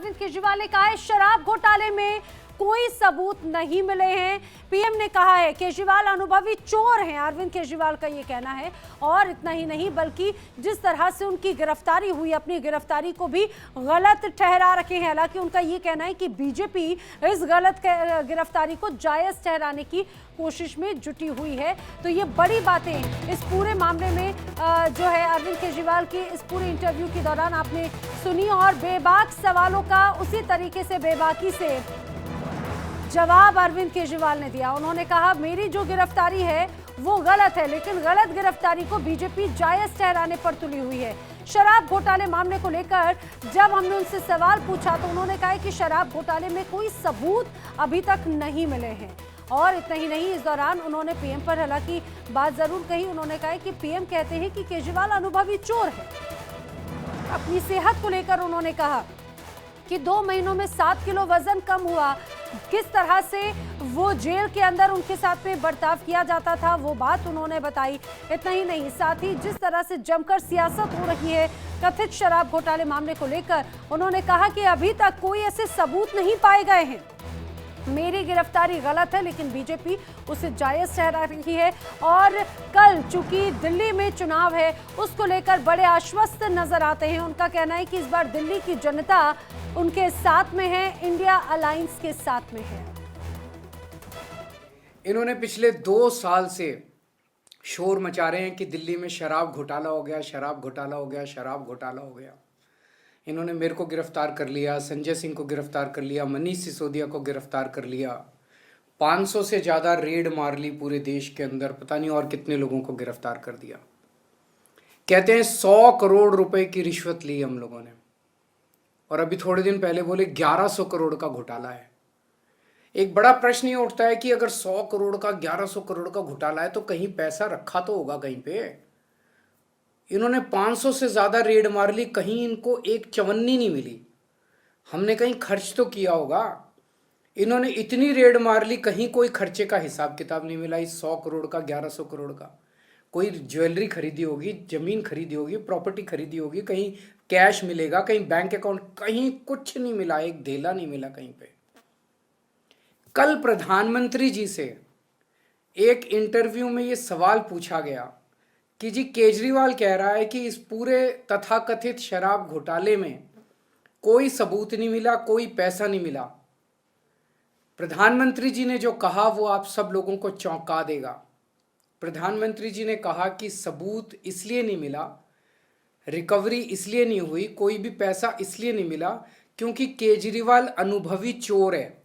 अरविंद केजरीवाल ने कहा है शराब घोटाले में कोई सबूत नहीं मिले हैं। पीएम ने कहा है केजरीवाल अनुभवी चोर हैं, अरविंद केजरीवाल का ये कहना है। और इतना ही नहीं बल्कि जिस तरह से उनकी गिरफ्तारी हुई, अपनी गिरफ्तारी को भी गलत ठहरा रखे हैं। हालांकि उनका ये कहना है कि बीजेपी इस गलत गिरफ्तारी को जायज ठहराने की कोशिश में जुटी हुई है। तो ये बड़ी बातें इस पूरे मामले में जो है अरविंद केजरीवाल की इस पूरे इंटरव्यू के दौरान आपने सुनी और बेबाक सवालों का उसी तरीके से बेबाकी से जवाब अरविंद केजरीवाल ने दिया। उन्होंने कहा मेरी जो गिरफ्तारी है वो गलत है, लेकिन गलत गिरफ्तारी को बीजेपी जायज ठहराने पर तुली हुई है। शराब घोटाले मामले को लेकर जब हमने उनसे सवाल पूछा तो उन्होंने कहा कि शराब घोटाले में कोई सबूत अभी तक नहीं मिले हैं। और इतना ही नहीं, इस दौरान उन्होंने पीएम पर हालांकि बात जरूर कही। उन्होंने कहा कि पीएम कहते हैं कि केजरीवाल अनुभवी चोर है। अपनी सेहत को लेकर उन्होंने कहा कि 2 महीनों में 7 किलो वजन कम हुआ। किस तरह से वो जेल के अंदर उनके साथ में बर्ताव किया जाता था वो बात उन्होंने बताई। इतना ही नहीं, साथ ही जिस तरह से जमकर सियासत हो रही है कथित शराब घोटाले मामले को लेकर, उन्होंने कहा कि अभी तक कोई ऐसे सबूत नहीं पाए गए हैं। मेरी गिरफ्तारी गलत है, लेकिन बीजेपी उसे जायज ठहरा रही है। और कल चूंकि दिल्ली में चुनाव है उसको लेकर बड़े आश्वस्त नजर आते हैं। उनका कहना है कि इस बार दिल्ली की जनता उनके साथ में है, इंडिया अलायंस के साथ में है। इन्होंने पिछले 2 साल से शोर मचा रहे हैं कि दिल्ली में शराब घोटाला हो गया, शराब घोटाला हो गया, शराब घोटाला हो गया। इन्होंने मेरे को गिरफ्तार कर लिया, संजय सिंह को गिरफ्तार कर लिया, मनीष सिसोदिया को गिरफ्तार कर लिया, 500 से ज़्यादा रेड मार ली पूरे देश के अंदर, पता नहीं और कितने लोगों को गिरफ्तार कर दिया। कहते हैं 100 करोड़ रुपए की रिश्वत ली हम लोगों ने, और अभी थोड़े दिन पहले बोले 1100 करोड़ का घोटाला है। एक बड़ा प्रश्न ये उठता है कि अगर 100 करोड़ का 1100 करोड़ का घोटाला है तो कहीं पैसा रखा तो होगा कहीं पे। इन्होंने 500 से ज़्यादा रेड मार ली, कहीं इनको एक चवन्नी नहीं मिली। हमने कहीं खर्च तो किया होगा। इन्होंने इतनी रेड मार ली, कहीं कोई खर्चे का हिसाब किताब नहीं मिला। इस 100 करोड़ का, 1100 करोड़ का कोई ज्वेलरी खरीदी होगी, ज़मीन खरीदी होगी, प्रॉपर्टी खरीदी होगी, कहीं कैश मिलेगा, कहीं बैंक अकाउंट, कहीं कुछ नहीं मिला, एक धेला नहीं मिला कहीं पे। कल प्रधानमंत्री जी से एक इंटरव्यू में ये सवाल पूछा गया कि जी केजरीवाल कह रहा है कि इस पूरे तथाकथित शराब घोटाले में कोई सबूत नहीं मिला, कोई पैसा नहीं मिला। प्रधानमंत्री जी ने जो कहा वो आप सब लोगों को चौंका देगा। प्रधानमंत्री जी ने कहा कि सबूत इसलिए नहीं मिला, रिकवरी इसलिए नहीं हुई, कोई भी पैसा इसलिए नहीं मिला क्योंकि केजरीवाल अनुभवी चोर है।